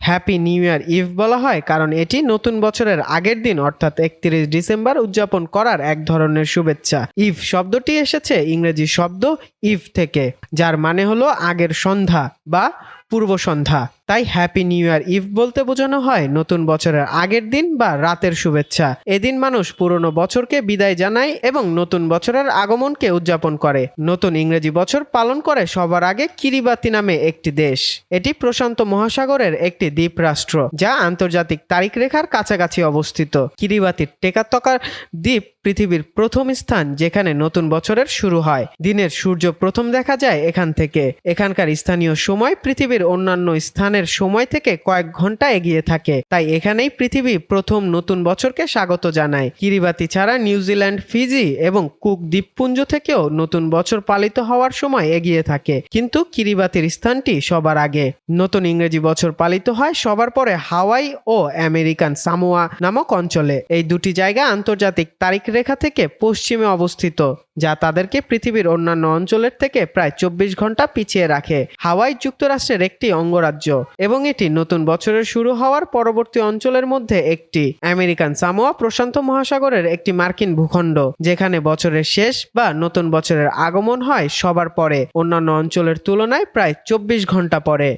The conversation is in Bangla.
হ্যাপি নিউ ইয়ার ইভ বলা হয় কারণ এটি নতুন বছরের আগের দিন অর্থাৎ 31 ডিসেম্বর উদযাপন করার এক ধরনের শুভেচ্ছা। ইভ শব্দটি এসেছে ইংরেজি শব্দ ইভ থেকে, যার মানে হলো আগের সন্ধ্যা বা পূর্ব সন্ধ্যা। তাই হ্যাপি নিউ ইয়ার ইভ বলতে বোঝানো হয় নতুন বছরের আগের দিন বা রাতের শুভেচ্ছা। এদিন মানুষ পুরনো বছরকে বিদায় জানায় এবং নতুন বছরের আগমনকে উদযাপন করে। নতুন ইংরেজি বছর পালন করে সবার আগে কিরিবাতি নামে একটি দেশ। এটি প্রশান্ত মহাসাগরের একটি দ্বীপ রাষ্ট্র যা আন্তর্জাতিক তারিখ রেখার কাছাকাছি অবস্থিত। কিরিবাতির টেকাতকার দ্বীপ পৃথিবীর প্রথম স্থান যেখানে নতুন বছরের শুরু হয়। দিনের সূর্য প্রথম দেখা যায় এখান থেকে। এখানকার স্থানীয় সময় পৃথিবীর অন্যান্য স্থানের সময় থেকে কয়েক ঘন্টা এগিয়ে থাকে, তাই এখানেই পৃথিবী প্রথম নতুন বছরকে স্বাগত জানায়। কিরিবাতি ছাড়া নিউজিল্যান্ড, ফিজি এবং কুক দ্বীপপুঞ্জ থেকেও নতুন বছর পালিত হওয়ার সময় এগিয়ে থাকে, কিন্তু কিরিবাতির স্থানটি সবার আগে। নতুন ইংরেজি বছর পালিত হয় সবার পরে হাওয়াই ও আমেরিকান সামোয়া নামক অঞ্চলে। এই দুটি জায়গা আন্তর্জাতিক তারিখ রেখা থেকে পশ্চিমে অবস্থিত, যা তাদেরকে পৃথিবীর অন্যান্য অঞ্চলের থেকে প্রায় 24 ঘন্টা পিছিয়ে রাখে। হাওয়াই যুক্তরাষ্ট্রের একটি অঙ্গরাজ্য এবং এটি নতুন বছরের শুরু হওয়ার পরবর্তী অঞ্চলের মধ্যে একটি। আমেরিকান সামোয়া প্রশান্ত মহাসাগরের একটি মার্কিন ভূখণ্ড যেখানে বছরের শেষ বা নতুন বছরের আগমন হয় সবার পরে, অন্যান্য অঞ্চলের তুলনায় প্রায় 24 ঘন্টা পরে।